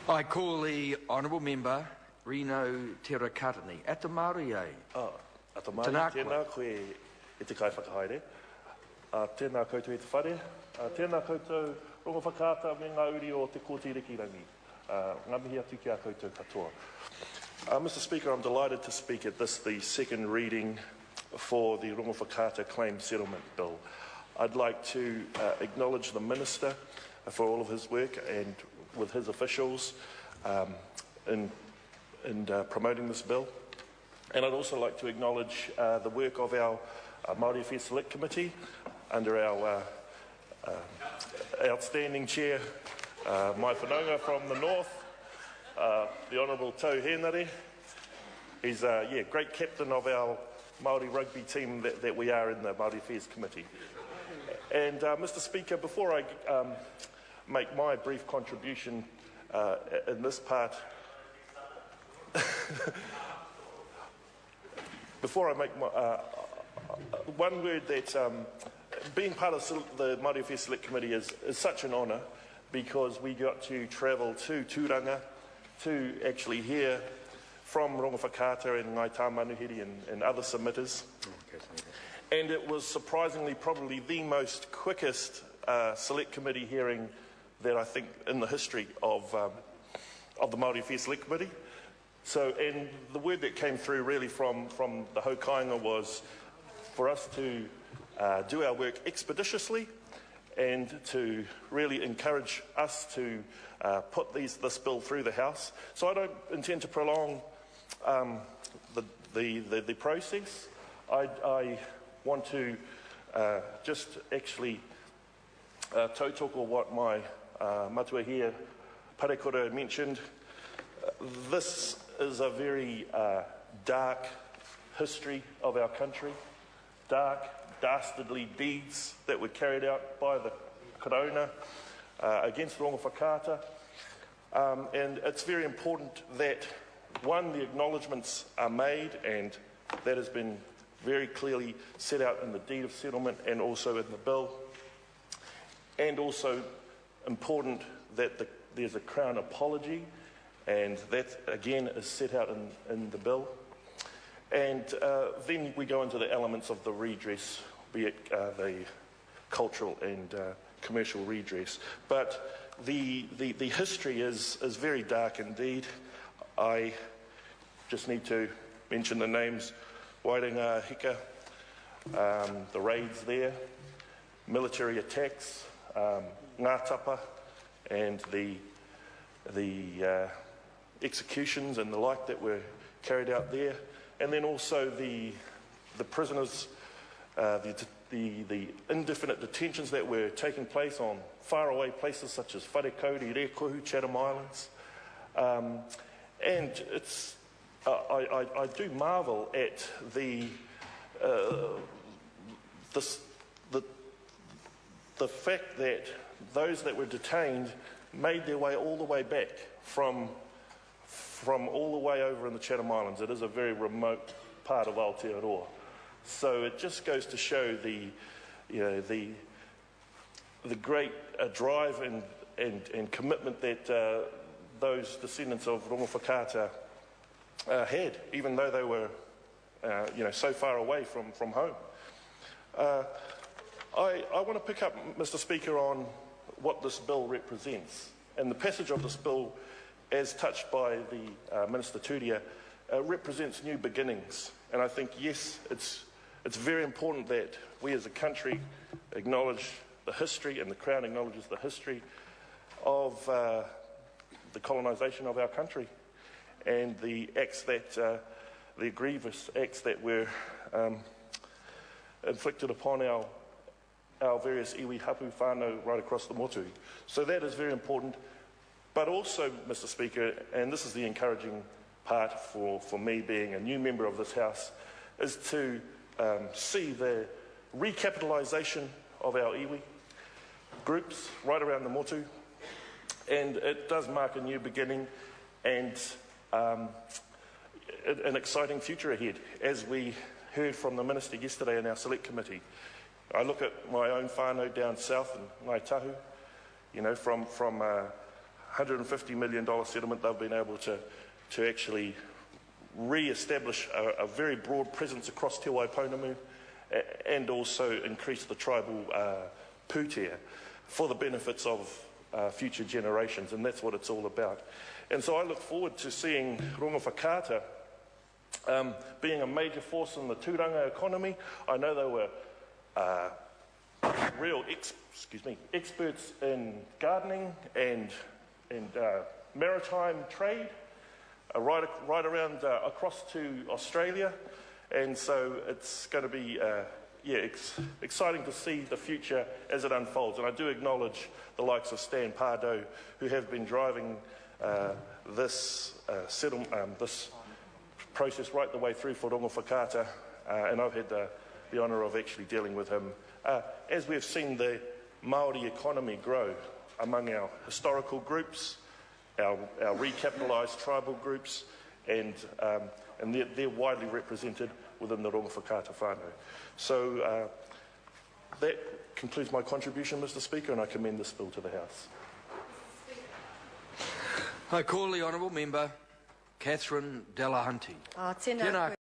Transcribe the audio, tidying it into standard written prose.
I call the Honourable Member Reno Te Rakatani. Ata Māori ai. Ata Māori, tēnā koe e te kai whakahaere. Tēnā koutou e te whare. Tēnā koutou Rongowhakaata me ngā uri o te kōtirekirangi. Ngā mihi atu ki a koutou katoa. Mr Speaker, I'm delighted to speak at this, the second reading for the Rongowhakaata Claim Settlement Bill. I'd like to acknowledge the Minister for all of his work and with his officials in promoting this bill. And I'd also like to acknowledge the work of our Māori Affairs Select Committee under our outstanding chair, Mai Whanonga from the north, the Honourable Tau Henare. He's a great captain of our Māori rugby team that we are in the Māori Affairs Committee. And Mr Speaker, before I make my brief contribution in this part, before I make my, one word that being part of the Māori Affairs Select Committee is such an honour, because we got to travel to Tūranga to actually hear from Rongowhakaata and Ngai Tāmanuhiri and other submitters. And it was surprisingly probably the most quickest Select Committee hearing that I think in the history of the Māori Affairs Select Committee. So, and the word that came through really from the Haukainga was for us to do our work expeditiously and to really encourage us to put this bill through the House. So I don't intend to prolong the process. I want to just actually tautoko what my matua here, Parekura, mentioned. This is a very dark history of our country, dark, dastardly deeds that were carried out by the Corona against Rongowhakaata. And it's very important that, one, the acknowledgements are made, and that has been very clearly set out in the deed of settlement and also in the bill. And also important that there's a Crown apology, and that again is set out in the bill. And then we go into the elements of the redress, be it the cultural and commercial redress. But the history is very dark indeed. I just need to mention the names: Wairinga Hika, the raids there, military attacks, Ngā Tapa, and the executions and the like that were carried out there, and then also the prisoners, the indefinite detentions that were taking place on faraway places such as Wharekauri, Rekohu, Chatham Islands. And it's I do marvel at the fact that those that were detained made their way all the way back from all the way over in the Chatham Islands. It is a very remote part of Aotearoa. So it just goes to show the great drive and commitment that those descendants of Rongowhakaata had, even though they were so far away from home. I want to pick up, Mr Speaker, on what this bill represents. And the passage of this bill, as touched by the Minister Turia, represents new beginnings. And I think, yes, it's very important that we as a country acknowledge the history, and the Crown acknowledges the history of the colonisation of our country and the acts that, the grievous acts that were inflicted upon our various iwi hapu whānau right across the motu. So that is very important. But also, Mr Speaker, and this is the encouraging part for me being a new member of this House, is to see the recapitalisation of our iwi groups right around the motu. And it does mark a new beginning and an exciting future ahead, as we heard from the Minister yesterday in our Select Committee. I look at my own whānau down south in Ngāi Tahu, from $150 million settlement, they've been able to actually re-establish a very broad presence across Te Waipounamu and also increase the tribal pūtea for the benefits of future generations, and that's what it's all about. And so I look forward to seeing Rongowhakaata being a major force in the tūranga economy. I know they were real experts in gardening and maritime trade right around across to Australia, and so it's going to be exciting to see the future as it unfolds. And I do acknowledge the likes of Stan Pardo, who have been driving this process right the way through for Rongowhakaata, and I've had the honour of actually dealing with him as we've seen the Māori economy grow among our historical groups, our recapitalised tribal groups, and they're widely represented within the Rongowhakaata whānau. So that concludes my contribution, Mr. Speaker, and I commend this bill to the House. I call the Honourable Member Catherine Delahunty. Tēnā